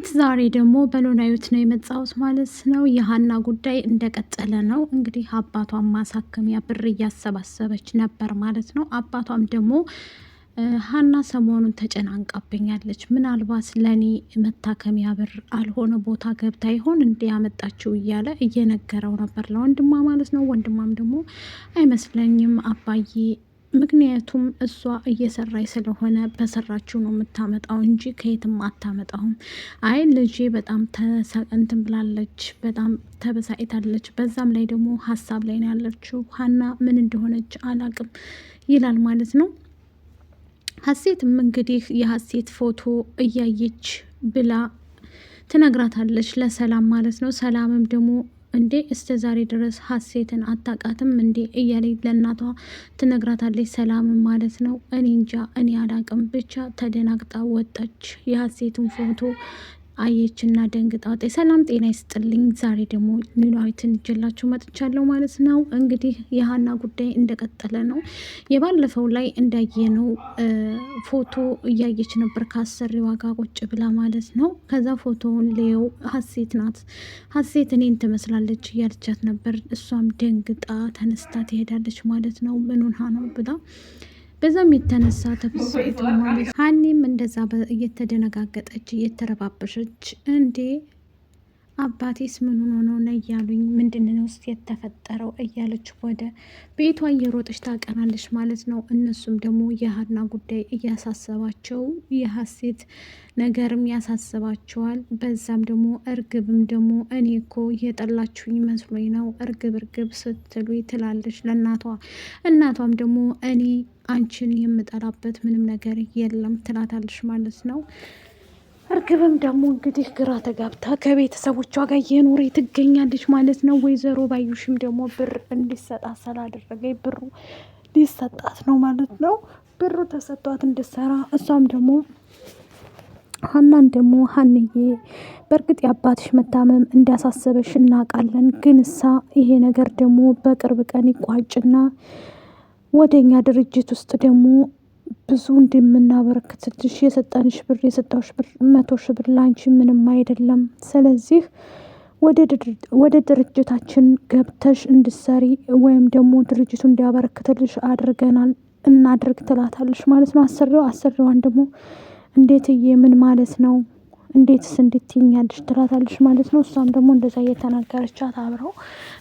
ቤት ዛሬ ደግሞ በኖላዊት ነው የመጣሁት ማለት ነው። የሀና ጉዳይ እንደቀጠለ ነው። እንግዲህ አባቷን ማሳከሚያ ብር እያሰባሰበች ነበር ማለት ነው። አባቷም ደግሞ ሀና ሰሞኑን ተጨናንቃብኛለች፣ ምናልባት ለእኔ መታከሚያ ብር አልሆነ ቦታ ገብታ ይሆን እንዲ ያመጣችው እያለ እየነገረው ነበር ለወንድሟ ማለት ነው። ወንድሟም ደግሞ አይመስለኝም አባዬ፣ ምክንያቱም እሷ እየሰራች ስለሆነ በሰራችው ነው የምታመጣው እንጂ ከየትም አታመጣውም። አይ ልጄ በጣም እንትን ብላለች፣ በጣም ተበሳጭታለች፣ በዛም ላይ ደግሞ ሀሳብ ላይ ነው ያለችው፣ ሀና ምን እንደሆነች አላቅም ይላል ማለት ነው። ሀሴትም እንግዲህ የሀሴት ፎቶ እያየች ብላ ትነግራታለች ለሰላም ማለት ነው። ሰላምም ደግሞ እንዴ እስከ ዛሬ ድረስ ሀሴትን አታቃትም እንዴ እያለች ለእናቷ ትነግራታለች። ሰላምም ማለት ነው እኔ እንጃ እኔ አላቅም፣ ብቻ ተደናግጣ ወጣች። የሀሴትን ፎቶ አየችና ደንግጣ ወጣች። ሰላም ጤና ይስጥልኝ። ዛሬ ደግሞ ኖላዊትን ይዤላችሁ መጥቻለሁ ማለት ነው። እንግዲህ የሀና ጉዳይ እንደቀጠለ ነው። የባለፈው ላይ እንዳየነው ፎቶ እያየች ነበር ከአሰሪዋ ጋር ቁጭ ብላ ማለት ነው። ከዛ ፎቶውን ሌው ሀሴት ናት፣ ሀሴት እኔን ትመስላለች እያለቻት ነበር። እሷም ደንግጣ ተነስታ ትሄዳለች ማለት ነው። ምን ሆና ነው ብላ በዛም የተነሳ ተብስት ማለት ሀኒም እንደዛ እየተደነጋገጠች እየተረባበሸች እንዴ አባቴስ ምን ሆኖ ነው ነው እያሉኝ ምንድን ውስጥ የተፈጠረው እያለች ወደ ቤቷ እየሮጠች ታቀናለች ማለት ነው። እነሱም ደግሞ የሀና ጉዳይ እያሳሰባቸው የሀሴት ነገርም ያሳስባቸዋል። በዛም ደግሞ እርግብም ደግሞ እኔ እኮ የጠላችሁኝ መስሎኝ ነው እርግብ እርግብ ስትሉ ትላለች ለእናቷ። እናቷም ደግሞ እኔ አንቺን የምጠላበት ምንም ነገር የለም ትላታለች ማለት ነው። እርግብም ደግሞ እንግዲህ ግራ ተጋብታ ከቤተሰቦቿ ጋር እየኖረ ትገኛለች ማለት ነው። ወይዘሮ ባዩሽም ደግሞ ብር እንዲሰጣት ስላደረገኝ ብሩ ሊሰጣት ነው ማለት ነው። ብሩ ተሰጧት እንድትሰራ እሷም ደግሞ ሀናን ደግሞ ሀንዬ በእርግጥ የአባትሽ መታመም እንዳሳሰበሽ እናውቃለን፣ ግን እሳ ይሄ ነገር ደግሞ በቅርብ ቀን ይቋጭና ወደኛ ድርጅት ውስጥ ደግሞ ብዙ እንደምናበረክትልሽ የሰጠንሽ ብር የሰጠውሽ ብር 100,000 ብር ላንቺ ምንም አይደለም። ስለዚህ ወደ ድርጅታችን ገብተሽ እንድሰሪ ወይም ደግሞ ድርጅቱ እንዲያበረክትልሽ አድርገናል እናድርግ ትላታለሽ ማለት ነው። አሰሪዋን ደግሞ እንዴትዬ ምን ማለት ነው እንዴትስ እንድትይኛለሽ ትላታለሽ ማለት ነው። እሷም ደግሞ እንደዛ እየተናገረቻት አብረው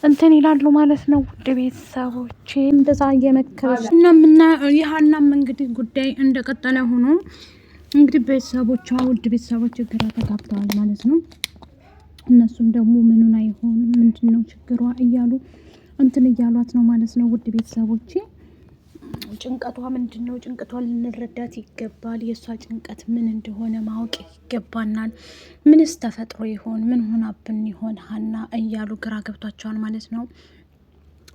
እንትን ይላሉ ማለት ነው። ውድ ቤተሰቦቼ እንደዛ እየመከረች እና የሀናም እንግዲህ ጉዳይ እንደቀጠለ ሆኖ እንግዲህ ቤተሰቦቿ ውድ ቤተሰቦች ግራ ተጋብተዋል ማለት ነው። እነሱም ደግሞ ምኑን አይሆን ምንድን ነው ችግሯ እያሉ እንትን እያሏት ነው ማለት ነው። ውድ ቤተሰቦቼ ጭንቀቷ ምንድን ነው? ጭንቀቷን ልንረዳት ይገባል። የእሷ ጭንቀት ምን እንደሆነ ማወቅ ይገባናል። ምንስ ተፈጥሮ ይሆን? ምን ሆናብን ይሆን ሀና እያሉ ግራ ገብቷቸዋል ማለት ነው።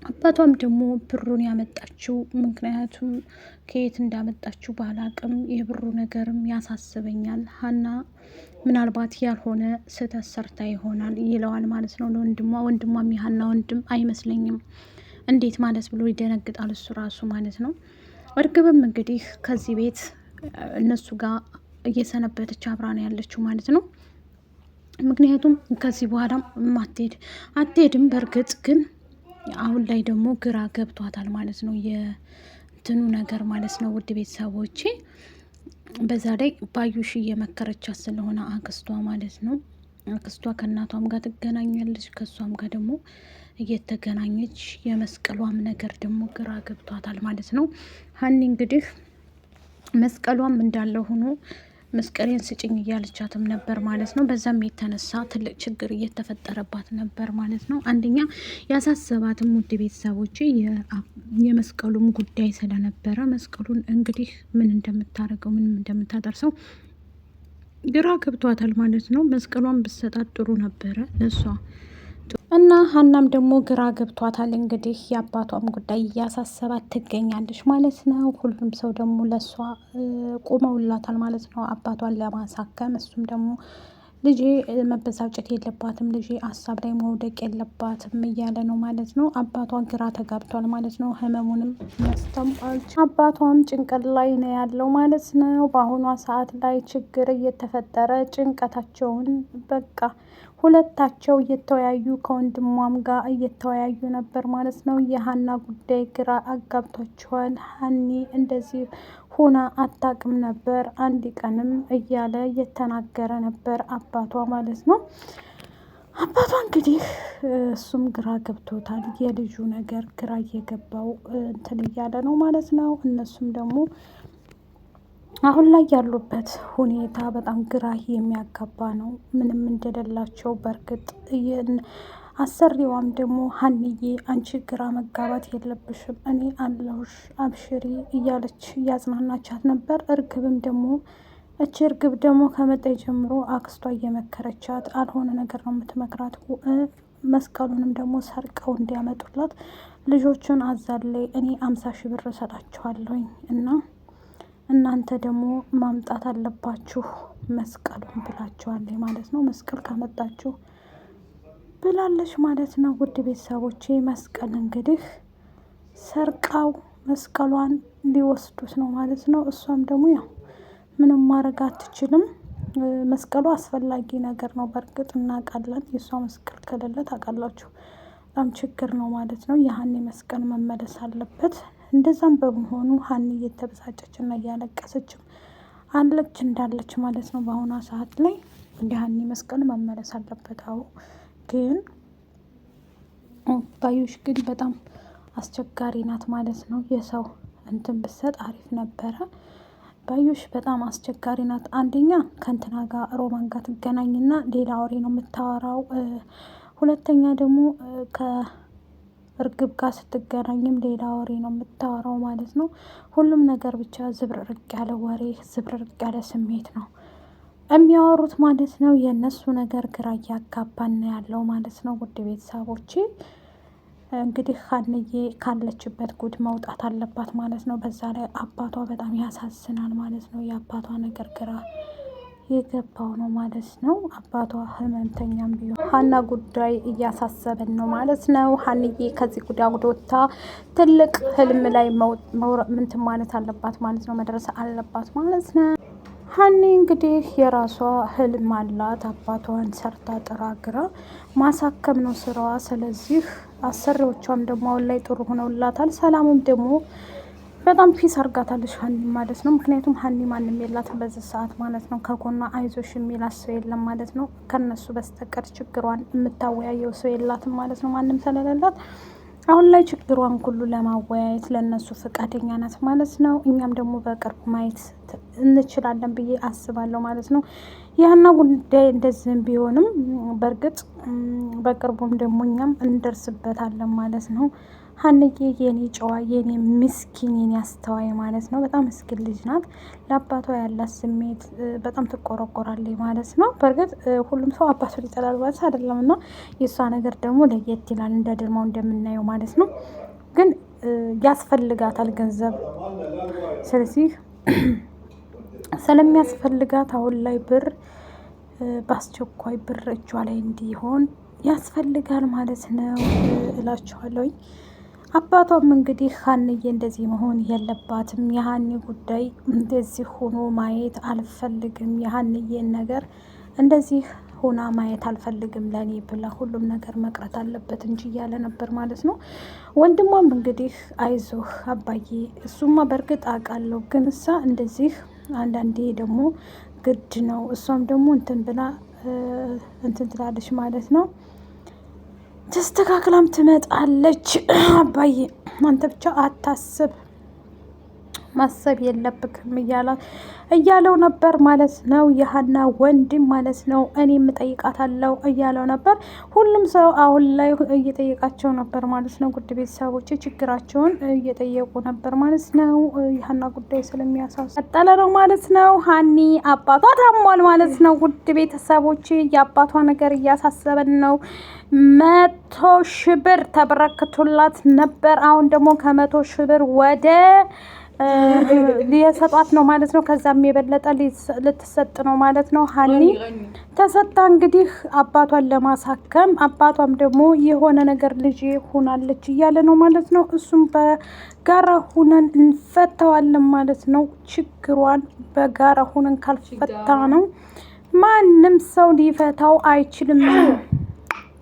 አባቷም ደግሞ ብሩን ያመጣችው ምክንያቱም ከየት እንዳመጣችው ባላቅም የብሩ ነገርም ያሳስበኛል፣ ሀና ምናልባት ያልሆነ ስህተት ሰርታ ይሆናል ይለዋል ማለት ነው ለወንድሟ። ወንድሟም የሀና ወንድም አይመስለኝም እንዴት ማለት ብሎ ይደነግጣል እሱ ራሱ ማለት ነው። እርግብም እንግዲህ ከዚህ ቤት እነሱ ጋር እየሰነበተች አብራ ነው ያለችው ማለት ነው። ምክንያቱም ከዚህ በኋላም አትሄድም። በእርግጥ ግን አሁን ላይ ደግሞ ግራ ገብቷታል ማለት ነው የእንትኑ ነገር ማለት ነው። ውድ ቤተሰቦቼ በዛ ላይ ባዩሽ እየመከረቻት ስለሆነ አክስቷ ማለት ነው። አክስቷ ከእናቷም ጋር ትገናኛለች፣ ከእሷም ጋር ደግሞ እየተገናኘች የመስቀሏም ነገር ደግሞ ግራ ገብቷታል ማለት ነው። ሀኒ እንግዲህ መስቀሏም እንዳለ ሆኖ መስቀሌን ስጭኝ እያለቻትም ነበር ማለት ነው። በዛም የተነሳ ትልቅ ችግር እየተፈጠረባት ነበር ማለት ነው። አንደኛ ያሳሰባትም ውድ ቤተሰቦች የመስቀሉም ጉዳይ ስለነበረ መስቀሉን እንግዲህ ምን እንደምታደርገው ምንም እንደምታደርሰው ግራ ገብቷታል ማለት ነው። መስቀሏን ብትሰጣት ጥሩ ነበረ ለሷ እና ሀናም ደግሞ ግራ ገብቷታል። እንግዲህ የአባቷም ጉዳይ እያሳሰባት ትገኛለች ማለት ነው። ሁሉም ሰው ደግሞ ለሷ ቆመውላታል ማለት ነው አባቷን ለማሳከም። እሱም ደግሞ ልጄ መበሳጨት የለባትም፣ ልጄ ሀሳብ ላይ መውደቅ የለባትም እያለ ነው ማለት ነው። አባቷ ግራ ተጋብቷል ማለት ነው። ህመሙንም ያስተምጣል። አባቷም ጭንቀት ላይ ነው ያለው ማለት ነው። በአሁኗ ሰዓት ላይ ችግር እየተፈጠረ ጭንቀታቸውን በቃ ሁለታቸው እየተወያዩ ከወንድሟም ጋር እየተወያዩ ነበር ማለት ነው። የሀና ጉዳይ ግራ አጋብቷቸዋል። ሀኒ እንደዚህ ሆና አታውቅም ነበር አንድ ቀንም እያለ እየተናገረ ነበር አባቷ ማለት ነው። አባቷ እንግዲህ እሱም ግራ ገብቶታል። የልጁ ነገር ግራ እየገባው እንትን እያለ ነው ማለት ነው። እነሱም ደግሞ አሁን ላይ ያሉበት ሁኔታ በጣም ግራ የሚያጋባ ነው። ምንም እንደሌላቸው በእርግጥ አሰሪዋም ደግሞ ሀንዬ አንቺ ግራ መጋባት የለብሽም እኔ አለሁሽ አብሽሪ እያለች እያጽናናቻት ነበር። እርግብም ደግሞ እርግብ ደግሞ ከመጣ ጀምሮ አክስቷ እየመከረቻት አልሆነ ነገር ነው የምትመክራት። መስቀሉንም ደግሞ ሰርቀው እንዲያመጡላት ልጆቹን አዛለይ እኔ 50,000 ብር እሰጣችኋለሁኝ እና እናንተ ደግሞ ማምጣት አለባችሁ መስቀሉን ብላችኋለች ማለት ነው። መስቀል ካመጣችሁ ብላለች ማለት ነው። ውድ ቤተሰቦቼ መስቀል እንግዲህ ሰርቃው መስቀሏን ሊወስዱት ነው ማለት ነው። እሷም ደግሞ ያው ምንም ማድረግ አትችልም። መስቀሉ አስፈላጊ ነገር ነው በእርግጥ እናውቃለን። የእሷ መስቀል ከሌለ ታውቃላችሁ በጣም ችግር ነው ማለት ነው። የሀኒ መስቀል መመለስ አለበት። እንደዛም በመሆኑ ሀኒ እየተበሳጨች እና እያለቀሰችም አለች እንዳለች ማለት ነው። በአሁኗ ሰዓት ላይ የሀኒ መስቀል መመለስ አለበት። አዎ ግን ባዩሽ ግን በጣም አስቸጋሪ ናት ማለት ነው። የሰው እንትን ብሰጥ አሪፍ ነበረ። ባዩሽ በጣም አስቸጋሪ ናት። አንደኛ ከእንትና ጋር ሮማን ጋር ትገናኝና ሌላ ወሬ ነው የምታወራው። ሁለተኛ ደግሞ ከእርግብ ጋር ስትገናኝም ሌላ ወሬ ነው የምታወራው ማለት ነው። ሁሉም ነገር ብቻ ዝብርርቅ ያለ ወሬ፣ ዝብርርቅ ያለ ስሜት ነው የሚያወሩት ማለት ነው። የእነሱ ነገር ግራ እያጋባን ያለው ማለት ነው። ውድ ቤተሰቦቼ እንግዲህ ሀንዬ ካለችበት ጉድ መውጣት አለባት ማለት ነው። በዛ ላይ አባቷ በጣም ያሳዝናል ማለት ነው። የአባቷ ነገር ግራ የገባው ነው ማለት ነው። አባቷ ህመምተኛም ቢሆን ሀና ጉዳይ እያሳሰበን ነው ማለት ነው። ሀንዬ ከዚህ ጉዳይ ወጥታ ትልቅ ህልም ላይ ምንትን ማለት አለባት ማለት ነው። መድረስ አለባት ማለት ነው። ሀኒ እንግዲህ የራሷ ህልም አላት። አባቷን ሰርታ ጥራ ግራ ማሳከም ነው ስራዋ። ስለዚህ አሰሪዎቿም ደግሞ አሁን ላይ ጥሩ ሆነውላታል። ሰላምም ደግሞ በጣም ፒስ አርጋታለች ሀኒ ማለት ነው። ምክንያቱም ሀኒ ማንም የላትም በዚህ ሰዓት ማለት ነው። ከጎኗ አይዞሽ የሚላት ሰው የለም ማለት ነው። ከነሱ በስተቀር ችግሯን የምታወያየው ሰው የላትም ማለት ነው። ማንም ስለሌላት አሁን ላይ ችግሯን ሁሉ ለማወያየት ለእነሱ ፈቃደኛ ናት ማለት ነው። እኛም ደግሞ በቅርቡ ማየት እንችላለን ብዬ አስባለሁ ማለት ነው። ያና ጉዳይ እንደዚህም ቢሆንም በእርግጥ በቅርቡም ደግሞ እኛም እንደርስበታለን ማለት ነው። ሀንዬ የኔ ጨዋ፣ የኔ ምስኪን፣ የኔ አስተዋይ ማለት ነው። በጣም ምስኪን ልጅ ናት። ለአባቷ ያላት ስሜት በጣም ትቆረቆራለች ማለት ነው። በእርግጥ ሁሉም ሰው አባቱን ይጠላል ማለት አይደለም እና የእሷ ነገር ደግሞ ለየት ይላል እንደ ድርማው እንደምናየው ማለት ነው። ግን ያስፈልጋታል ገንዘብ። ስለዚህ ስለሚያስፈልጋት አሁን ላይ ብር በአስቸኳይ ብር እጇ ላይ እንዲሆን ያስፈልጋል ማለት ነው እላችኋለሁኝ። አባቷም እንግዲህ ሀንዬ እንደዚህ መሆን የለባትም፣ የሀኒ ጉዳይ እንደዚህ ሆኖ ማየት አልፈልግም፣ የሀንዬን ነገር እንደዚህ ሆና ማየት አልፈልግም ለእኔ ብላ ሁሉም ነገር መቅረት አለበት እንጂ እያለ ነበር ማለት ነው። ወንድሟም እንግዲህ አይዞህ አባዬ፣ እሱማ በእርግጥ አውቃለሁ፣ ግን እሳ እንደዚህ አንዳንዴ ደግሞ ግድ ነው። እሷም ደግሞ እንትን ብላ እንትን ትላለች ማለት ነው። ተስተካክላም ትመጣለች። አባዬ አንተ ብቻ አታስብ፣ ማሰብ የለብክም እያለው ነበር ማለት ነው። የሀና ወንድም ማለት ነው። እኔም እጠይቃታለሁ እያለው ነበር። ሁሉም ሰው አሁን ላይ እየጠየቃቸው ነበር ማለት ነው። ውድ ቤተሰቦች ችግራቸውን እየጠየቁ ነበር ማለት ነው። የሀና ጉዳይ ስለሚያሳስጠለ ነው ማለት ነው። ሀኒ አባቷ ታሟል ማለት ነው። ውድ ቤተሰቦች የአባቷ ነገር እያሳሰበን ነው። 100,000 ብር ተበረክቶላት ነበር። አሁን ደግሞ ከ100,000 ብር ወደ ሊሰጧት ነው ማለት ነው። ከዛም የበለጠ ልትሰጥ ነው ማለት ነው። ሀኒ ተሰጣ እንግዲህ አባቷን ለማሳከም፣ አባቷም ደግሞ የሆነ ነገር ልጅ ሆናለች እያለ ነው ማለት ነው። እሱም በጋራ ሁነን እንፈታዋለን ማለት ነው። ችግሯን በጋራ ሁነን ካልፈታ ነው ማንም ሰው ሊፈታው አይችልም።